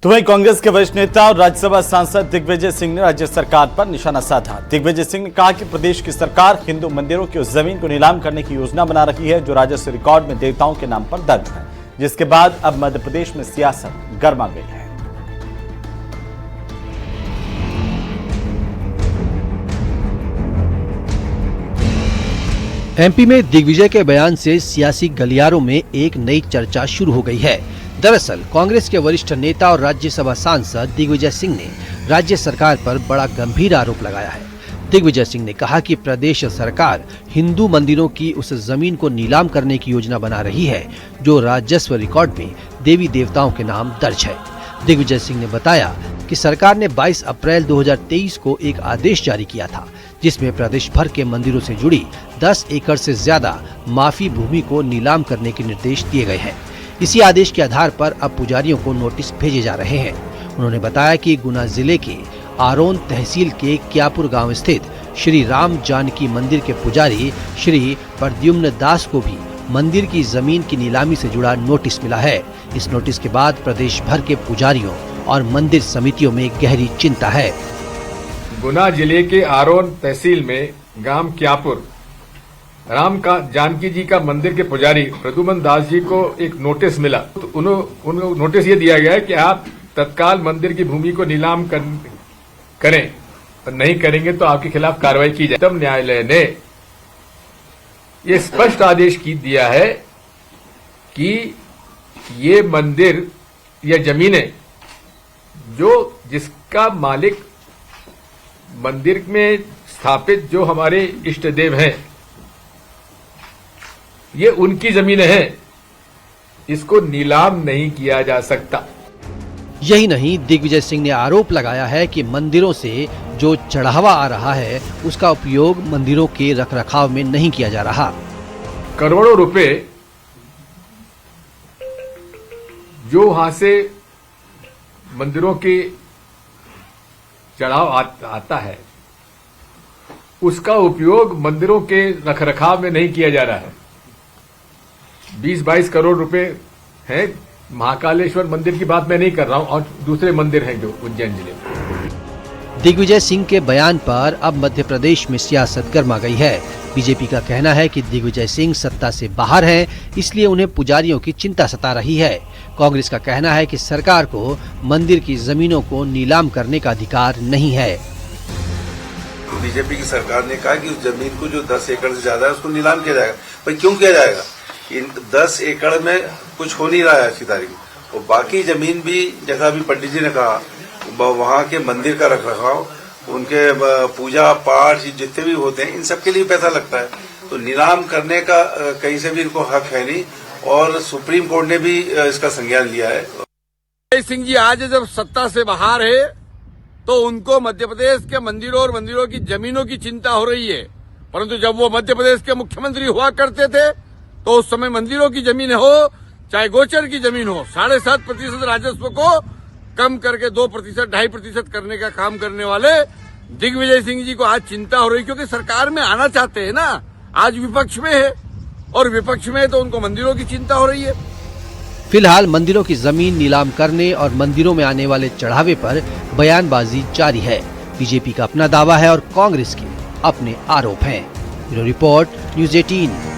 तो वहीं कांग्रेस के वरिष्ठ नेता और राज्यसभा सांसद दिग्विजय सिंह ने राज्य सरकार पर निशाना साधा। दिग्विजय सिंह ने कहा कि प्रदेश की सरकार हिंदू मंदिरों की उस जमीन को नीलाम करने की योजना बना रही है जो राजस्व रिकॉर्ड में देवताओं के नाम पर दर्ज है, जिसके बाद अब मध्य प्रदेश में सियासत गर्मा गई है। एमपी में दिग्विजय के बयान से सियासी गलियारों में एक नई चर्चा शुरू हो गई है। दरअसल कांग्रेस के वरिष्ठ नेता और राज्यसभा सांसद दिग्विजय सिंह ने राज्य सरकार पर बड़ा गंभीर आरोप लगाया है। दिग्विजय सिंह ने कहा कि प्रदेश सरकार हिंदू मंदिरों की उस जमीन को नीलाम करने की योजना बना रही है जो राजस्व रिकॉर्ड में देवी देवताओं के नाम दर्ज है। दिग्विजय सिंह ने बताया कि सरकार ने 22 अप्रैल 2023 को एक आदेश जारी किया था जिसमें प्रदेश भर के मंदिरों से जुड़ी 10 एकड़ से ज्यादा माफी भूमि को नीलाम करने के निर्देश दिए गए हैं। इसी आदेश के आधार पर अब पुजारियों को नोटिस भेजे जा रहे हैं। उन्होंने बताया कि गुना जिले के आरोन तहसील के क्यापुर गांव स्थित श्री राम जानकी मंदिर के पुजारी श्री प्रद्युम्न दास को भी मंदिर की जमीन की नीलामी से जुड़ा नोटिस मिला है। इस नोटिस के बाद प्रदेश भर के पुजारियों और मंदिर समितियों में गहरी चिंता है। गुना जिले के आरोन तहसील में गांव क्यापुर राम का जानकी जी का मंदिर के पुजारी प्रद्युम्न दास जी को एक नोटिस मिला। तो उन्हें नोटिस ये दिया गया है कि आप तत्काल मंदिर की भूमि को नीलाम करें और नहीं करेंगे तो आपके खिलाफ कार्रवाई की जाए। तब न्यायालय ने ये स्पष्ट आदेश दिया है कि ये मंदिर या जमीनें जिसका मालिक मंदिर में स्थापित जो हमारे इष्ट देव हैं, ये उनकी जमीनें हैं, इसको नीलाम नहीं किया जा सकता। यही नहीं, दिग्विजय सिंह ने आरोप लगाया है कि मंदिरों से जो चढ़ावा आ रहा है उसका उपयोग मंदिरों के रखरखाव में नहीं किया जा रहा। करोड़ों रुपए जो वहां से मंदिरों के चढ़ाव आता है उसका उपयोग मंदिरों के रखरखाव में नहीं किया जा रहा है। 20-22 करोड़ रुपए हैं। महाकालेश्वर मंदिर की बात मैं नहीं कर रहा हूं और दूसरे मंदिर हैं जो उज्जैन जिले में। दिग्विजय सिंह के बयान पर अब मध्य प्रदेश में सियासत गर्मा गई है। बीजेपी का कहना है कि दिग्विजय सिंह सत्ता से बाहर हैं, इसलिए उन्हें पुजारियों की चिंता सता रही है। कांग्रेस का कहना है कि सरकार को मंदिर की जमीनों को नीलाम करने का अधिकार नहीं है। बीजेपी की सरकार ने कहा कि उस जमीन को जो 10 एकड़ से ज्यादा है उसको नीलाम किया जाएगा। पर क्यों किया जाएगा? इन 10 एकड़ में कुछ हो नहीं रहा है आज की तारीख। और बाकी जमीन भी, जैसा अभी पंडित जी ने कहा, वहाँ के मंदिर का रखरखाव, उनके पूजा पाठ जितने भी होते हैं, इन सब के लिए पैसा लगता है। तो नीलाम करने का कहीं से भी इनको हक है नहीं और सुप्रीम कोर्ट ने भी इसका संज्ञान लिया है। दिग्विजय सिंह जी आज जब सत्ता से बाहर है तो उनको मध्य प्रदेश के मंदिरों और मंदिरों की जमीनों की चिंता हो रही है, परंतु जब वो मध्य प्रदेश के मुख्यमंत्री हुआ करते थे तो उस समय मंदिरों की जमीन हो चाहे गोचर की जमीन हो 7.5% राजस्व को कम करके 2%, 2.5% करने का काम करने वाले दिग्विजय सिंह जी को आज चिंता हो रही, क्योंकि सरकार में आना चाहते हैं ना। आज विपक्ष में है और विपक्ष में तो उनको मंदिरों की चिंता हो रही है। फिलहाल मंदिरों की जमीन नीलाम करने और मंदिरों में आने वाले चढ़ावे पर बयानबाजी जारी है। बीजेपी का अपना दावा है और कांग्रेस के अपने आरोप हैं। Bureau report, news 18।